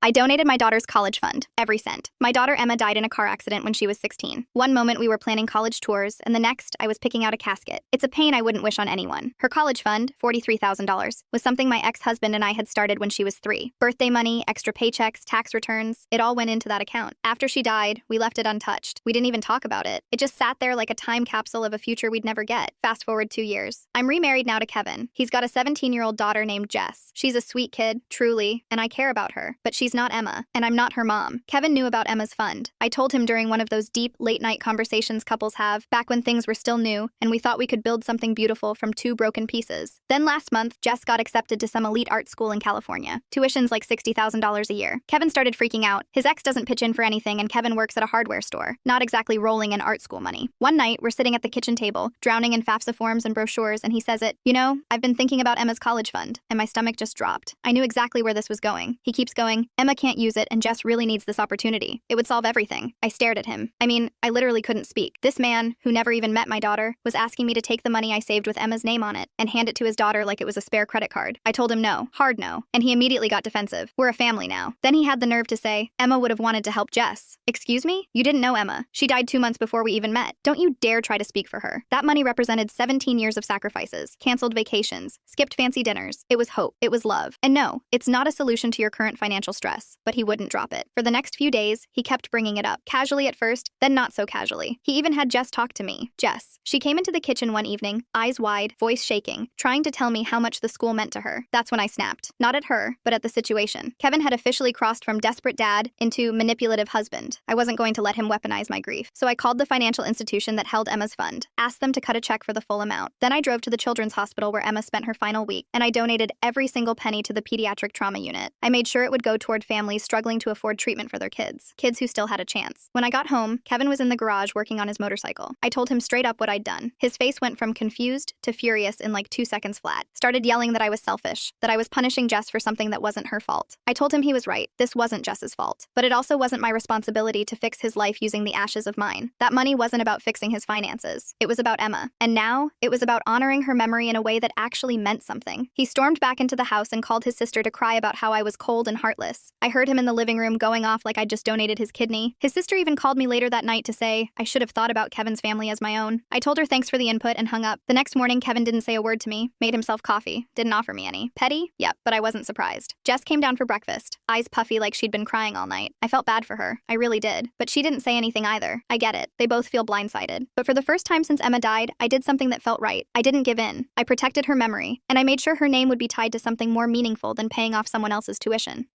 I donated my daughter's college fund, every cent. My daughter Emma died in a car accident when she was 16. One moment we were planning college tours, and the next I was picking out a casket. It's a pain I wouldn't wish on anyone. Her college fund, $43,000, was something my ex-husband and I had started when she was 3. Birthday money, extra paychecks, tax returns, it all went into that account. After she died, we left it untouched. We didn't even talk about it. It just sat there like a time capsule of a future we'd never get. Fast forward 2 years. I'm remarried now to Kevin. He's got a 17-year-old daughter named Jess. She's a sweet kid, truly, and I care about her. But she's not Emma, and I'm not her mom. Kevin knew about Emma's fund. I told him during one of those deep, late-night conversations couples have, back when things were still new, and we thought we could build something beautiful from 2 broken pieces. Then last month, Jess got accepted to some elite art school in California. Tuition's like $60,000 a year. Kevin started freaking out. His ex doesn't pitch in for anything, and Kevin works at a hardware store. Not exactly rolling in art school money. One night, we're sitting at the kitchen table, drowning in FAFSA forms and brochures, and he says it, "You know, I've been thinking about Emma's college fund," and my stomach just dropped. I knew exactly where this was going. He keeps going, "Emma can't use it, and Jess really needs this opportunity. It would solve everything." I stared at him. I mean, I literally couldn't speak. This man, who never even met my daughter, was asking me to take the money I saved with Emma's name on it and hand it to his daughter like it was a spare credit card. I told him no, hard no, and he immediately got defensive. We're a family now. Then he had the nerve to say, "Emma would have wanted to help Jess." Excuse me? You didn't know Emma. She died 2 months before we even met. Don't you dare try to speak for her. That money represented 17 years of sacrifices, canceled vacations, skipped fancy dinners. It was hope. It was love. And no, it's not a solution to your current financial stress, but he wouldn't drop it. For the next few days, he kept bringing it up, casually at first, then not so casually. He even had Jess talk to me. Jess. She came into the kitchen one evening, eyes wide, voice shaking, trying to tell me how much the school meant to her. That's when I snapped. Not at her, but at the situation. Kevin had officially crossed from desperate dad into manipulative husband. I wasn't going to let him weaponize my grief. So I called the financial institution that held Emma's fund, asked them to cut a check for the full amount. Then I drove to the children's hospital where Emma spent her final week, and I donated every single penny to the pediatric trauma unit. I made sure it would go toward families struggling to afford treatment for their kids who still had a chance. When I got home, Kevin was in the garage working on his motorcycle. I told him straight up what I'd done. His face went from confused to furious in like 2 seconds flat. Started yelling that I was selfish, that I was punishing Jess for something that wasn't her fault. I told him he was right. This wasn't Jess's fault. But it also wasn't my responsibility to fix his life using the ashes of mine. That money wasn't about fixing his finances. It was about Emma. And now, it was about honoring her memory in a way that actually meant something. He stormed back into the house and called his sister to cry about how I was cold and heartless. I heard him in the living room going off like I'd just donated his kidney. His sister even called me later that night to say I should have thought about Kevin's family as my own. I told her thanks for the input and hung up. The next morning, Kevin didn't say a word to me, made himself coffee, didn't offer me any. Petty? Yep, but I wasn't surprised. Jess came down for breakfast, eyes puffy like she'd been crying all night. I felt bad for her. I really did. But she didn't say anything either. I get it. They both feel blindsided. But for the first time since Emma died, I did something that felt right. I didn't give in. I protected her memory, and I made sure her name would be tied to something more meaningful than paying off someone else's tuition.